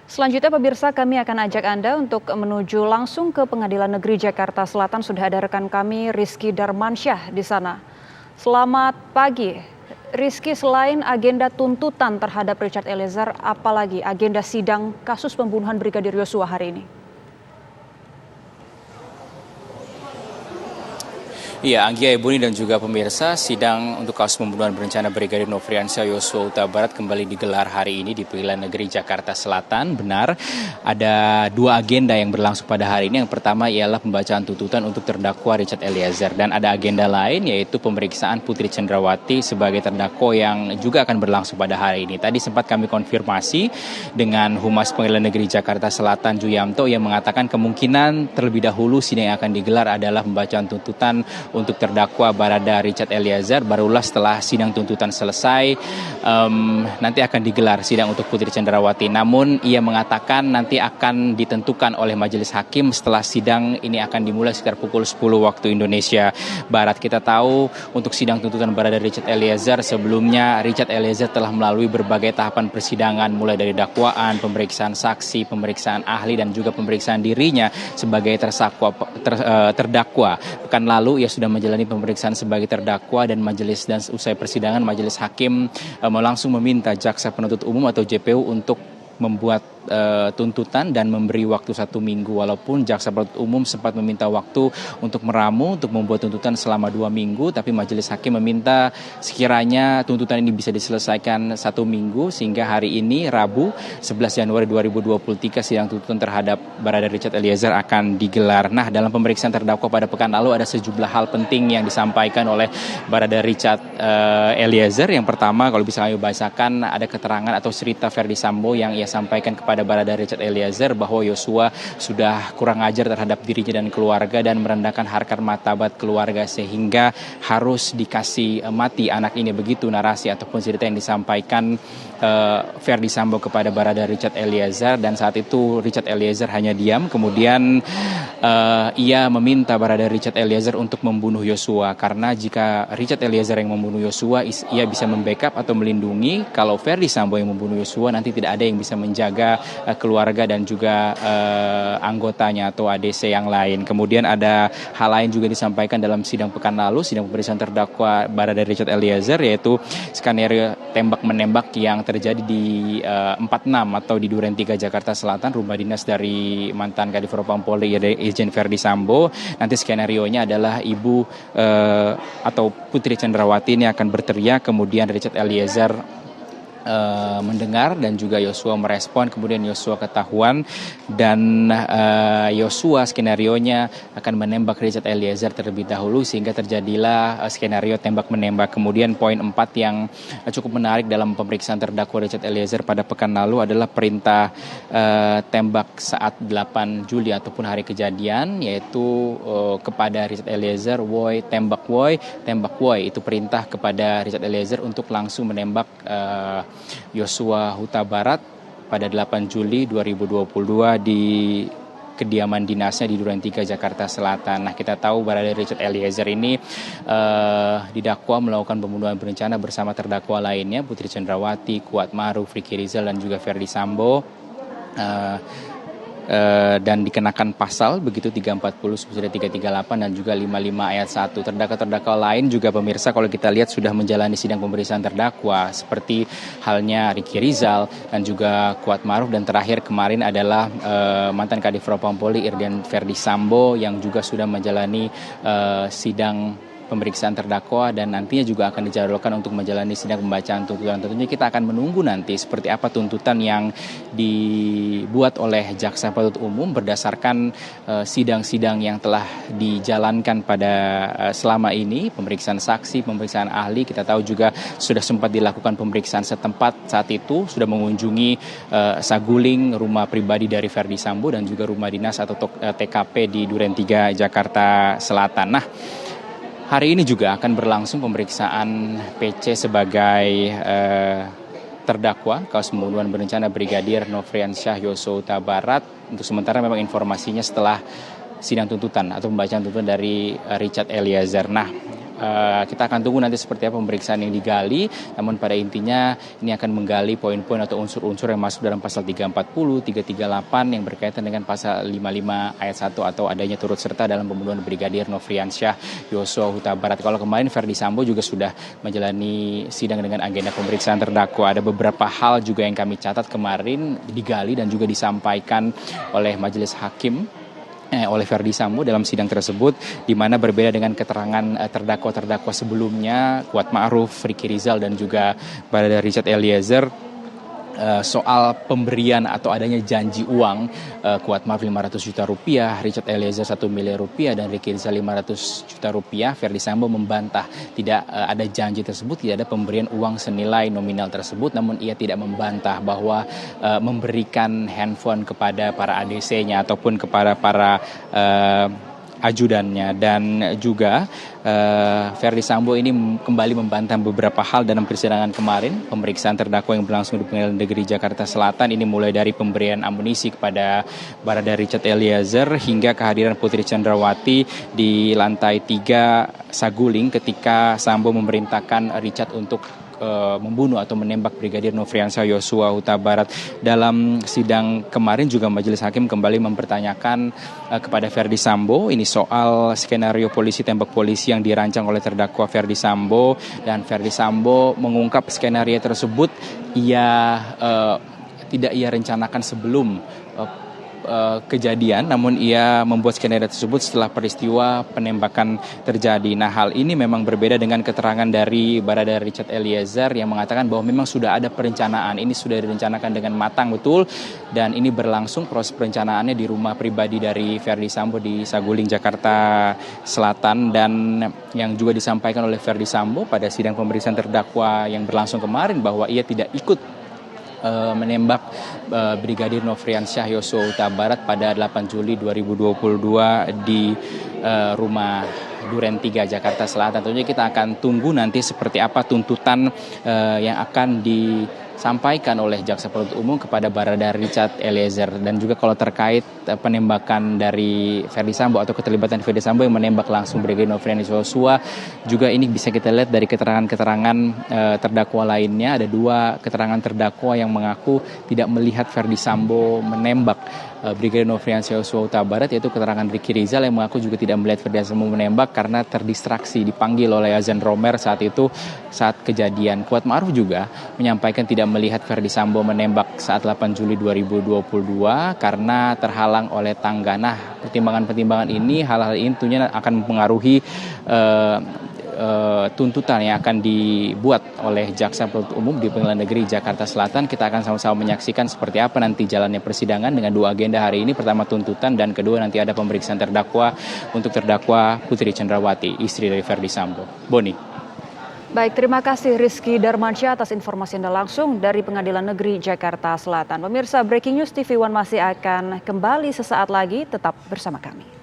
Selanjutnya pemirsa, kami akan ajak Anda untuk menuju langsung ke Pengadilan Negeri Jakarta Selatan. Sudah ada rekan kami Rizky Darmansyah di sana. Selamat pagi. Rizky, selain agenda tuntutan terhadap Richard Eliezer, apalagi agenda sidang kasus pembunuhan Brigadir Yosua hari ini? Iya, Anggia, Ibu dan juga pemirsa, sidang untuk kasus pembunuhan berencana Brigadir Nofriansyah Yosua Huta Barat kembali digelar hari ini di Pengadilan Negeri Jakarta Selatan. Benar, ada dua agenda yang berlangsung pada hari ini. Yang pertama ialah pembacaan tuntutan untuk terdakwa Richard Eliezer, dan ada agenda lain yaitu pemeriksaan Putri Cendrawati sebagai terdakwa yang juga akan berlangsung pada hari ini. Tadi sempat kami konfirmasi dengan Humas Pengadilan Negeri Jakarta Selatan Juyamto yang mengatakan kemungkinan terlebih dahulu sidang yang akan digelar adalah pembacaan tuntutan untuk terdakwa Barada Richard Eliezer. Barulah setelah sidang tuntutan selesai nanti akan digelar sidang untuk Putri Cendrawati. Namun ia mengatakan nanti akan ditentukan oleh majelis hakim setelah sidang ini akan dimulai sekitar pukul 10 waktu Indonesia Barat. Kita tahu untuk sidang tuntutan Barada Richard Eliezer, sebelumnya Richard Eliezer telah melalui berbagai tahapan persidangan, mulai dari dakwaan, pemeriksaan saksi, pemeriksaan ahli, dan juga pemeriksaan dirinya sebagai terdakwa. Pekan lalu ia sudah menjalani pemeriksaan sebagai terdakwa, dan usai persidangan majelis hakim langsung meminta jaksa penuntut umum atau JPU untuk membuat tuntutan dan memberi waktu 1 minggu, walaupun jaksa penuntut umum sempat meminta waktu untuk meramu untuk membuat tuntutan selama 2 minggu, tapi majelis hakim meminta sekiranya tuntutan ini bisa diselesaikan 1 minggu, sehingga hari ini Rabu 11 Januari 2023 sidang tuntutan terhadap Barada Richard Eliezer akan digelar. Nah, dalam pemeriksaan terdakwa pada pekan lalu ada sejumlah hal penting yang disampaikan oleh Barada Richard Eliezer. Yang pertama, kalau bisa kami bacakan, ada keterangan atau cerita Ferdi Sambo yang ia sampaikan kepada Barada Richard Eliezer bahwa Yosua sudah kurang ajar terhadap dirinya dan keluarga dan merendahkan harkat martabat keluarga sehingga harus dikasih mati anak ini. Begitu narasi ataupun cerita yang disampaikan Ferdi Sambo kepada Barada Richard Eliezer, dan saat itu Richard Eliezer hanya diam. Kemudian ia meminta Barada Richard Eliezer untuk membunuh Yosua, karena jika Richard Eliezer yang membunuh Yosua, ia bisa membackup atau melindungi. Kalau Ferdi Sambo yang membunuh Yosua, nanti tidak ada yang bisa menjaga keluarga dan juga anggotanya atau ADC yang lain. Kemudian ada hal lain juga disampaikan dalam sidang pekan lalu, sidang pemeriksaan terdakwa Barada Richard Eliezer, yaitu skenario tembak-menembak yang terjadi di 46 atau di Duren 3 Jakarta Selatan, rumah dinas dari mantan Kadif Propam Polri Irjen Ferdi Sambo. Nanti skenarionya adalah ibu atau Putri Cendrawati ini akan berteriak, kemudian Richard Eliezer mendengar dan juga Yosua merespon, kemudian Yosua ketahuan, dan Yosua skenarionya akan menembak Richard Eliezer terlebih dahulu sehingga terjadilah skenario tembak menembak. Kemudian poin 4 yang cukup menarik dalam pemeriksaan terdakwa Richard Eliezer pada pekan lalu adalah perintah tembak saat 8 Juli ataupun hari kejadian, yaitu kepada Richard Eliezer, woi tembak woi, itu perintah kepada Richard Eliezer untuk langsung menembak Yosua Huta Barat pada 8 Juli 2022 di kediaman dinasnya di Duren 3 Jakarta Selatan. Nah, kita tahu Barada Richard Eliezer ini didakwa melakukan pembunuhan berencana bersama terdakwa lainnya, Putri Cendrawati, Kuat Maruf, Ricky Rizal, dan juga Ferdi Sambo. Dan dikenakan pasal begitu 340 subsidi 338 dan juga 55 ayat 1. Terdakwa-terdakwa lain juga pemirsa kalau kita lihat sudah menjalani sidang pemeriksaan terdakwa, seperti halnya Ricky Rizal dan juga Kuat Maruf, dan terakhir kemarin adalah mantan Kadif Propam Polri Irjen Ferdi Sambo yang juga sudah menjalani sidang pemeriksaan terdakwa, dan nantinya juga akan dijadwalkan untuk menjalani sidang pembacaan tuntutan. Tentunya kita akan menunggu nanti seperti apa tuntutan yang dibuat oleh jaksa penuntut umum berdasarkan sidang-sidang yang telah dijalankan pada selama ini, pemeriksaan saksi, pemeriksaan ahli. Kita tahu juga sudah sempat dilakukan pemeriksaan setempat, saat itu sudah mengunjungi saguling rumah pribadi dari Ferdi Sambo dan juga rumah dinas atau TKP di Duren 3 Jakarta Selatan. Nah, hari ini juga akan berlangsung pemeriksaan PC sebagai terdakwa kasus pembunuhan berencana Brigadir Nofriansyah Yosua Huta Barat. Untuk sementara memang informasinya setelah sidang tuntutan atau pembacaan tuntutan dari Richard Eliezer. Nah, kita akan tunggu nanti seperti apa pemeriksaan yang digali, namun pada intinya ini akan menggali poin-poin atau unsur-unsur yang masuk dalam pasal 340, 338 yang berkaitan dengan pasal 55 ayat 1 atau adanya turut serta dalam pembunuhan Brigadir Nofriansyah Yosua Huta Barat. Kalau kemarin Verdi Sambo juga sudah menjalani sidang dengan agenda pemeriksaan terdakwa. Ada beberapa hal juga yang kami catat kemarin digali dan juga disampaikan oleh majelis hakim oleh Verdi Sambo dalam sidang tersebut, di mana berbeda dengan keterangan terdakwa-terdakwa sebelumnya, Kuat Ma'ruf, Ricky Rizal dan juga Barada Richard Eliezer, soal pemberian atau adanya janji uang Kuat Ma'ruf 500 juta rupiah, Richard Eliezer 1 miliar rupiah, dan Ricky Rizal 500 juta rupiah. Verdi Sambo membantah tidak ada janji tersebut, tidak ada pemberian uang senilai nominal tersebut, namun ia tidak membantah bahwa memberikan handphone kepada para ADC-nya ataupun kepada para ajudannya. Dan juga Verdi Sambo ini kembali membantah beberapa hal dalam persidangan kemarin. Pemeriksaan terdakwa yang berlangsung di Pengadilan Negeri Jakarta Selatan ini mulai dari pemberian amunisi kepada Barada Richard Eliezer hingga kehadiran Putri Chandrawati di lantai 3 Saguling ketika Sambo memerintahkan Richard untuk membunuh atau menembak Brigadir Nofriansyah Yosua Huta Barat. Dalam sidang kemarin juga majelis hakim kembali mempertanyakan kepada Verdi Sambo ini soal skenario polisi tembak polisi yang dirancang oleh terdakwa Verdi Sambo, dan Verdi Sambo mengungkap skenario tersebut tidak ia rencanakan sebelum kejadian, namun ia membuat skenario tersebut setelah peristiwa penembakan terjadi. Nah, hal ini memang berbeda dengan keterangan dari Barada Richard Eliezer yang mengatakan bahwa memang sudah ada perencanaan, ini sudah direncanakan dengan matang betul, dan ini berlangsung proses perencanaannya di rumah pribadi dari Verdi Sambo di Saguling, Jakarta Selatan. Dan yang juga disampaikan oleh Verdi Sambo pada sidang pemeriksaan terdakwa yang berlangsung kemarin bahwa ia tidak ikut menembak Brigadir Nofriansyah Yosua Huta Barat pada 8 Juli 2022 di rumah Duren 3 Jakarta Selatan. Tentunya kita akan tunggu nanti seperti apa tuntutan yang akan disampaikan oleh Jaksa Penuntut Umum kepada Barada Richard Eliezer. Dan juga kalau terkait penembakan dari Verdi Sambo atau keterlibatan Verdi Sambo yang menembak langsung Brigadir Nofriansyah Yosua, juga ini bisa kita lihat dari keterangan-keterangan terdakwa lainnya. Ada 2 keterangan terdakwa yang mengaku tidak melihat Verdi Sambo menembak Brigadir Nofriansyah Yosua Huta Barat, yaitu keterangan Ricky Rizal yang mengaku juga tidak melihat Verdi Sambo menembak karena terdistraksi dipanggil oleh Azan Romer saat kejadian. Kuat Ma'ruf juga menyampaikan tidak melihat Verdi Sambo menembak saat 8 Juli 2022 karena terhalang oleh tangga. Nah, pertimbangan-pertimbangan ini, hal-hal ini tentunya akan mempengaruhi tuntutan yang akan dibuat oleh Jaksa Penuntut Umum di Pengadilan Negeri Jakarta Selatan. Kita akan sama-sama menyaksikan seperti apa nanti jalannya persidangan dengan 2 agenda hari ini. Pertama tuntutan, dan kedua nanti ada pemeriksaan terdakwa untuk terdakwa Putri Chandrawati, istri dari Verdi Sambo. Boni. Baik, terima kasih Rizky Darmansyah atas informasi Anda langsung dari Pengadilan Negeri Jakarta Selatan. Pemirsa, Breaking News TV One masih akan kembali sesaat lagi, tetap bersama kami.